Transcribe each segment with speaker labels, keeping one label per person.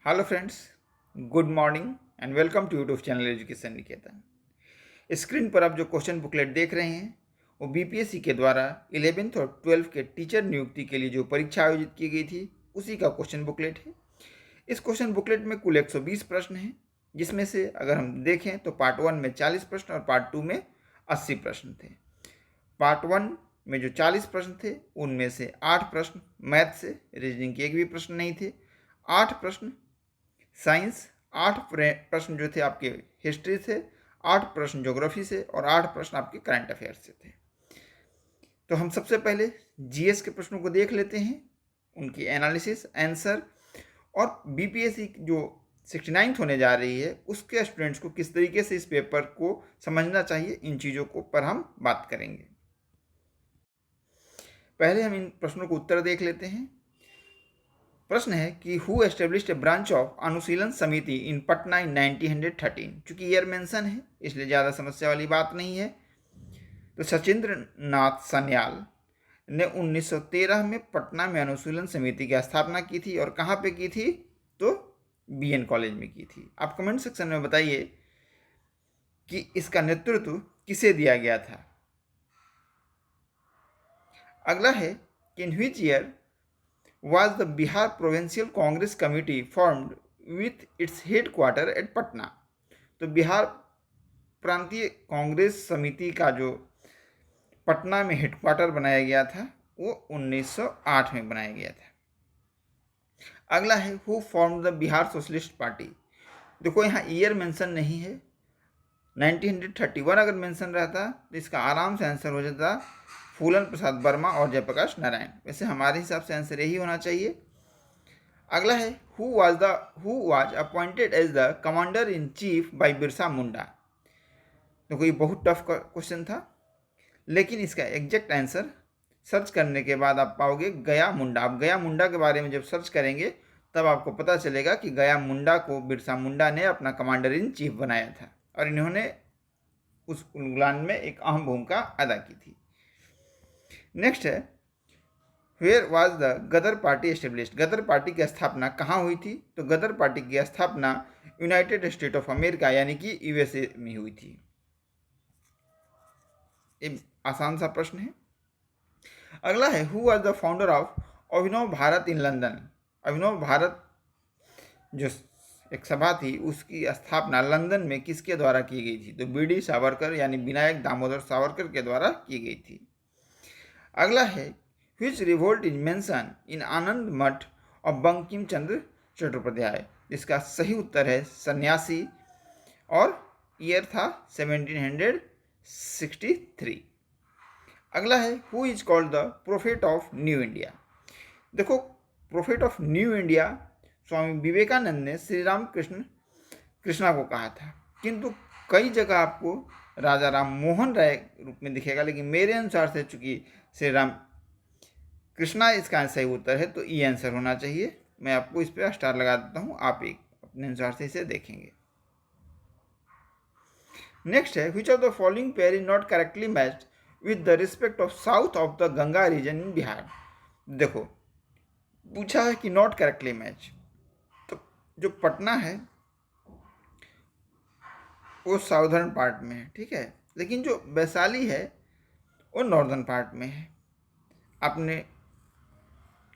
Speaker 1: Hello friends, good morning and welcome to YouTube channel Education Niketan. Screen पर आप जो question booklet देख रहे हैं वो बीपीएससी के द्वारा 11th और 12th के टीचर नियुक्ति के लिए जो परीक्षा आयोजित की गई थी उसी का क्वेश्चन बुकलेट है। इस क्वेश्चन बुकलेट में कुल 120 प्रश्न हैं, जिसमें से अगर हम देखें तो पार्ट 1 में 40 प्रश्न और पार्ट 2 में 80 प्रश्न थे। पार्ट 1 में जो 40 प्रश्न थे उनमें से 8 प्रश्न मैथ से, रीजनिंग के एक भी प्रश्न नहीं थे। 8 प्रश्न साइंस, 8 प्रश्न जो थे आपके हिस्ट्री से, 8 प्रश्न ज्योग्राफी से और 8 प्रश्न आपके करंट अफेयर्स से थे। तो हम सबसे पहले जीएस के प्रश्नों को देख लेते हैं, उनकी एनालिसिस, आंसर और बीपीएससी जो 69th होने जा रही है उसके स्टूडेंट्स को किस तरीके से इस पेपर को समझना चाहिए, इन चीज़ों को पर हम बात करेंगे। पहले हम इन प्रश्नों को उत्तर देख लेते हैं। प्रश्न है कि who established a branch of Anushilan Samiti इन पटना इन 1913। चूंकि ईयर मेंशन है इसलिए ज़्यादा समस्या वाली बात नहीं है। तो सचिंद्र नाथ सन्याल ने 1913 में पटना में अनुशीलन समिति की स्थापना की थी और कहाँ पे की थी, तो बीएन कॉलेज में की थी। आप कमेंट सेक्शन में बताइए कि इसका नेतृत्व किसे दिया गया था। अगला है कि in which year was the Bihar Provincial Congress Committee formed with its headquarter at Patna। तो बिहार प्रांतीय कांग्रेस समिति का जो पटना में हेडक्वार्टर बनाया गया था वो 1908 में बनाया गया था। अगला है who form the Bihar socialist party. देखो यहाँ ईयर मेंशन नहीं है, 1931 अगर मेंशन रहता तो इसका आराम से आंसर हो जाता फूलन प्रसाद वर्मा और जयप्रकाश नारायण। वैसे हमारे हिसाब से आंसर यही होना चाहिए। अगला है who was appointed as the commander in chief by Birsa Munda. तो कोई बहुत टफ क्वेश्चन था, लेकिन इसका एग्जैक्ट आंसर सर्च करने के बाद आप पाओगे गया मुंडा। आप गया मुंडा के बारे में जब सर्च करेंगे तब आपको पता चलेगा कि गया मुंडा को बिरसा मुंडा ने अपना कमांडर इन चीफ बनाया था और इन्होंने उस उन्मूलन में एक अहम भूमिका अदा की थी। नेक्स्ट है where was the Ghadar party established. Ghadar party की स्थापना कहाँ हुई थी, तो गदर पार्टी की स्थापना यूनाइटेड स्टेट ऑफ अमेरिका यानी कि यूएसए में हुई थी। एक आसान सा प्रश्न है। अगला है who was the founder of Abhinav Bharat in London. Abhinav Bharat जो एक सभा थी उसकी स्थापना लंदन में किसके द्वारा की गई थी, तो बीडी सावरकर यानी विनायक दामोदर सावरकर के द्वारा की गई थी। अगला है which revolt is mentioned in आनंद मठ और बंकिम चंद्र चट्टोपाध्याय। इसका सही उत्तर है सन्यासी और ईयर था 1763। अगला है who is called the prophet of new India. देखो prophet of new India Swami Vivekananda ने श्री राम कृष्णा को कहा था, किंतु कई जगह आपको राजा राम मोहन राय रूप में दिखेगा, लेकिन मेरे अनुसार से चूंकि श्री राम कृष्णा इसका सही उत्तर है तो ये आंसर होना चाहिए। मैं आपको इस पर स्टार लगा देता हूँ, आप एक अपने अनुसार से इसे देखेंगे। नेक्स्ट है which of the following pair is not correctly matched with the respect of south of the Ganga region in Bihar. देखो पूछा है कि नॉट करेक्टली मैच, तो जो पटना है वो साउदर्न पार्ट में है, ठीक है, लेकिन जो वैशाली है वो नॉर्दर्न पार्ट में है। आपने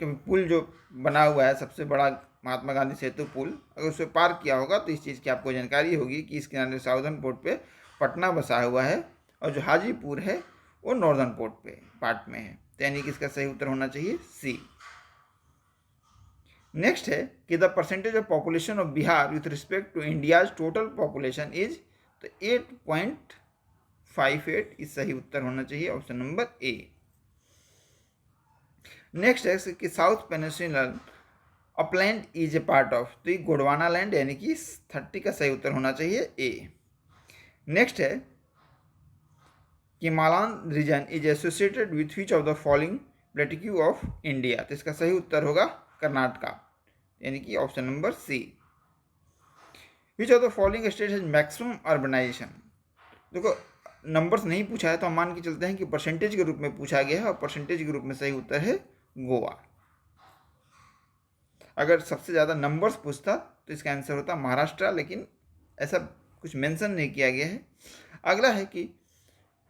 Speaker 1: पुल जो बना हुआ है सबसे बड़ा महात्मा गांधी सेतु पुल, अगर उसे पार किया होगा तो इस चीज़ की आपको जानकारी होगी कि इस किनारे साउदर्न पोर्ट पे पटना बसा हुआ है और जो हाजीपुर है वो नॉर्दर्न पोर्ट पे पार्ट में है, तो यानी कि इसका सही उत्तर होना चाहिए सी। नेक्स्ट है कि the percentage of population of Bihar with respect to India's total population is, तो 8.58 इस सही उत्तर होना चाहिए, ऑप्शन नंबर ए। नेक्स्ट है कि south peninsular upland is a part of, तो ये गोंडवाना लैंड यानी कि 30 का सही उत्तर होना चाहिए ए। नेक्स्ट है कि Malnad region is associated with which of the following platitude of India, तो इसका सही उत्तर होगा कर्नाटका यानी कि option number C. Which of the following state has maximum urbanization. देखो नंबर्स नहीं पूछा है तो हम मान के चलते हैं कि परसेंटेज के रूप में पूछा गया है और परसेंटेज के रूप में सही उत्तर है गोवा। अगर सबसे ज़्यादा नंबर्स पूछता तो इसका आंसर होता महाराष्ट्र, लेकिन ऐसा कुछ मेंशन नहीं किया गया है। अगला है कि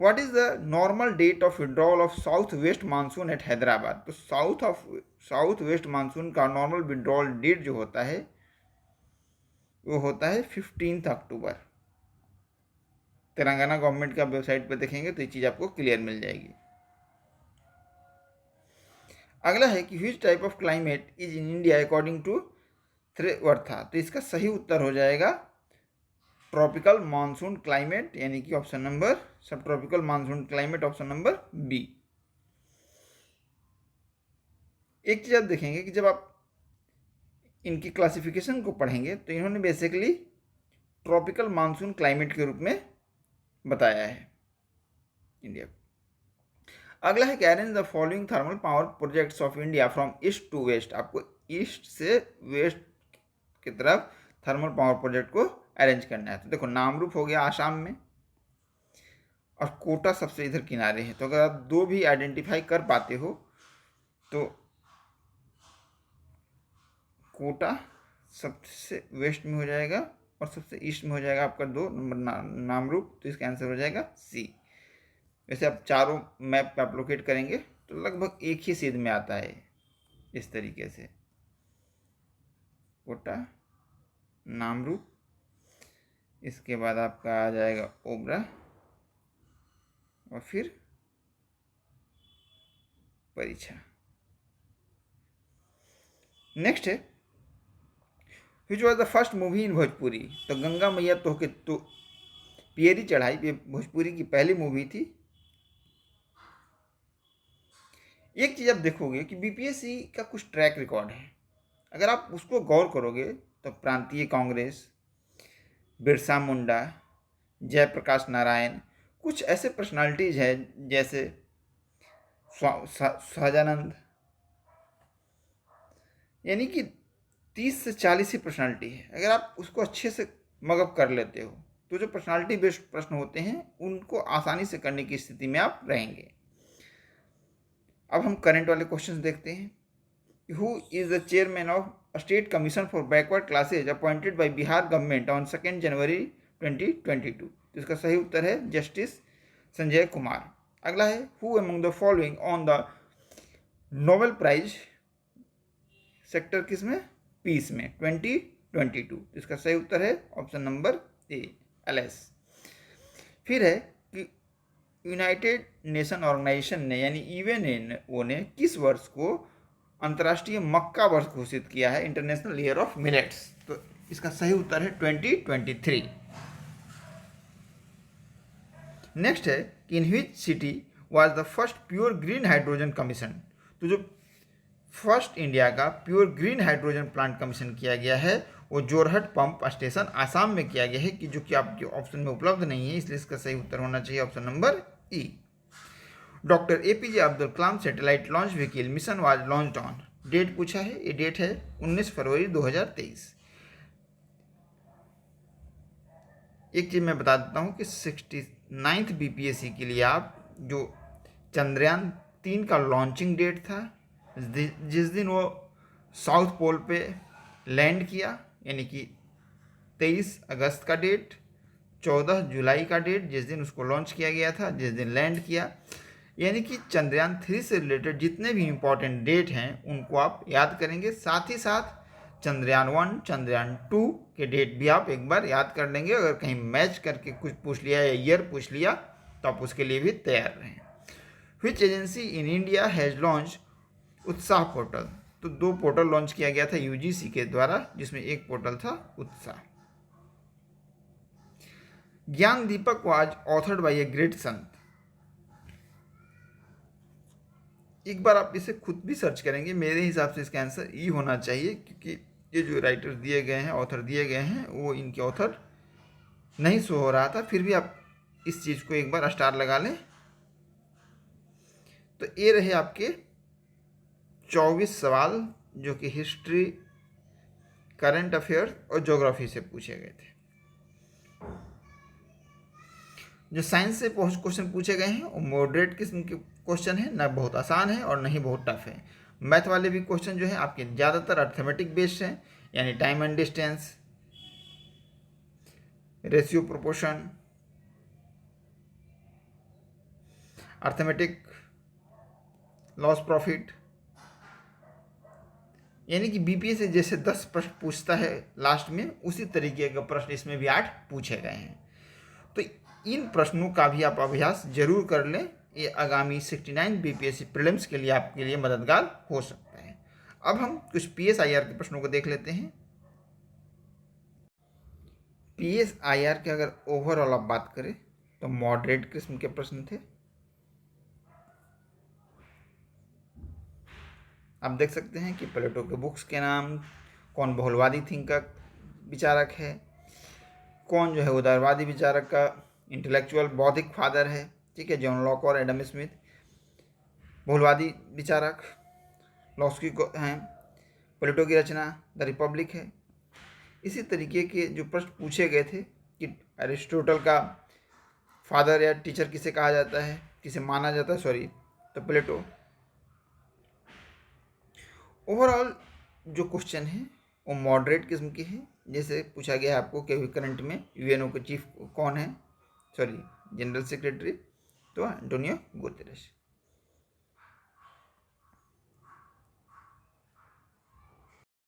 Speaker 1: what is the normal date of withdrawal of south west monsoon at Hyderabad. तो साउथ वेस्ट मानसून का नॉर्मल विड्रॉल डेट जो होता है वो होता है 15 अक्टूबर। तेलंगाना गवर्नमेंट का वेबसाइट पर देखेंगे तो ये चीज़ आपको क्लियर मिल जाएगी। अगला है कि which type of climate is in India according to Trewartha. तो इसका सही उत्तर हो जाएगा ट्रॉपिकल मानसून क्लाइमेट, यानी कि option number subtropical monsoon climate, option number B. एक चीज आप देखेंगे कि जब आप इनकी क्लासिफिकेशन को पढ़ेंगे तो इन्होंने बेसिकली ट्रॉपिकल मानसून क्लाइमेट के रूप में बताया है इंडिया को। अगला है कि arrange the following thermal power projects of India from east to west. आपको ईस्ट से वेस्ट की तरफ थर्मल पावर प्रोजेक्ट को अरेंज करना है। तो देखो नामरूप हो गया आसाम में, और कोटा सबसे इधर किनारे है। तो अगर आप दो भी आइडेंटिफाई कर पाते हो तो कोटा सबसे वेस्ट में हो जाएगा और सबसे ईस्ट में हो जाएगा आपका 2 नंबर नामरूप। तो इसका आंसर हो जाएगा सी। वैसे आप चारों मैप पे आप लोकेट करेंगे तो लगभग एक ही सीध में आता है इस तरीके से, कोटा, नामरूप, इसके बाद आपका आ जाएगा ओबरा और फिर परीक्षा। नेक्स्ट है which was the first movie इन भोजपुरी। तो गंगा मैया तो के तो पियरी चढ़ाई ये भोजपुरी की पहली मूवी थी। एक चीज़ आप देखोगे कि बीपीएससी का कुछ ट्रैक रिकॉर्ड है, अगर आप उसको गौर करोगे तो प्रांतीय कांग्रेस, बिरसा मुंडा, जयप्रकाश नारायण, कुछ ऐसे पर्सनालिटीज हैं जैसे सहजानंद, यानी कि 30 से 40 ही पर्सनालिटी है। अगर आप उसको अच्छे से मगअप कर लेते हो तो जो पर्सनालिटी बेस्ड प्रश्न होते हैं उनको आसानी से करने की स्थिति में आप रहेंगे। अब हम करंट वाले क्वेश्चन देखते हैं। Who is the chairman of state commission for backward classes appointed by Bihar government on 2 जनवरी 2022। तो इसका सही उत्तर है जस्टिस संजय कुमार। अगला है who among the following on the Nobel prize sector किसमें, पीस में 2022। तो इसका सही उत्तर है ऑप्शन नंबर ए, एलएस। फिर है कि यूनाइटेड नेशन ऑर्गेनाइजेशन ने यानी यूएनओ ने किस वर्ष को अंतर्राष्ट्रीय मक्का वर्ष घोषित किया है, इंटरनेशनल ईयर ऑफ मिलेट्स। तो इसका सही उत्तर है 2023। नेक्स्ट है कि in which city was the first pure green hydrogen commission. तो जो फर्स्ट इंडिया का pure green hydrogen plant commission किया गया है वो जोरहट पंप स्टेशन आसाम में किया गया है, कि जो कि आपके ऑप्शन में उपलब्ध नहीं है, इसलिए इसका सही उत्तर होना चाहिए option number E. Doctor APJ Abdul Kalam satellite launch vehicle mission was launched on. Date पूछा है, ये डेट है 19 फरवरी 2023। एक चीज़ मैं बता देता हूँ कि 69th बीपीएससी के लिए आप जो चंद्रयान 3 का लॉन्चिंग डेट था, जिस दिन वो साउथ पोल पे लैंड किया, यानी कि 23 अगस्त का डेट, 14 जुलाई का डेट जिस दिन उसको लॉन्च किया गया था, जिस दिन लैंड किया, यानी कि चंद्रयान 3 से रिलेटेड जितने भी इम्पोर्टेंट डेट हैं उनको आप याद करेंगे। साथ ही साथ चंद्रयान 1, चंद्रयान 2 के डेट भी आप एक बार याद कर लेंगे। अगर कहीं मैच करके कुछ पूछ लिया या ईयर पूछ लिया तो आप उसके लिए भी तैयार रहें। Which agency in India has launch Utsah portal. तो 2 पोर्टल लॉन्च किया गया था यूजीसी के द्वारा, जिसमें एक पोर्टल था Utsah. Gyan Deepak was authored by a great sant. एक बार आप इसे खुद भी सर्च करेंगे, मेरे हिसाब से इसका आंसर ई होना चाहिए, क्योंकि ये जो राइटर दिए गए हैं, ऑथर दिए गए हैं, वो इनके ऑथर नहीं शो हो रहा था। फिर भी आप इस चीज़ को एक बार स्टार लगा लें। तो ये रहे आपके 24 सवाल जो कि हिस्ट्री, करंट अफेयर्स और ज्योग्राफी से पूछे गए थे। जो साइंस से क्वेश्चन पूछे गए हैं वो मॉडरेट किस्म के क्वेश्चन है, ना बहुत आसान है और ना ही बहुत टफ है। मैथ वाले भी क्वेश्चन जो है आपके ज़्यादातर अर्थमेटिक बेस्ड हैं, यानी time and distance, ratio proportion, arithmetic loss profit, यानी कि बीपीएससी जैसे 10 प्रश्न पूछता है लास्ट में, उसी तरीके का प्रश्न इसमें भी 8 पूछे गए हैं। तो इन प्रश्नों का भी आप अभ्यास जरूर कर लें, ये आगामी 69 बीपीएससी प्रीलिम्स के लिए आपके लिए मददगार हो सकता है। अब हम कुछ पीएसआईआर के प्रश्नों को देख लेते हैं। पीएसआईआर के अगर ओवरऑल आप बात करें तो मॉडरेट किस्म के प्रश्न थे। आप देख सकते हैं कि प्लेटो के बुक्स के नाम, कौन बहुलवादी थिंकर विचारक है, कौन जो है उदारवादी विचारक का इंटेलेक्चुअल बौद्धिक फादर है, ठीक है, जॉन लॉक और एडम स्मिथ। बहुलवादी विचारक लॉस्की को हैं। प्लेटो की रचना द रिपब्लिक है। इसी तरीके के जो प्रश्न पूछे गए थे कि अरिस्टोटल का फादर या टीचर किसे कहा जाता है, किसे माना जाता है, सॉरी, तो प्लेटो। ओवरऑल जो क्वेश्चन है वो मॉडरेट किस्म के हैं। जैसे पूछा गया है आपको कि करंट में यूएनओ के चीफ कौन है, सॉरी जनरल सेक्रेटरी, तो एंटोनियो गुतेरेस।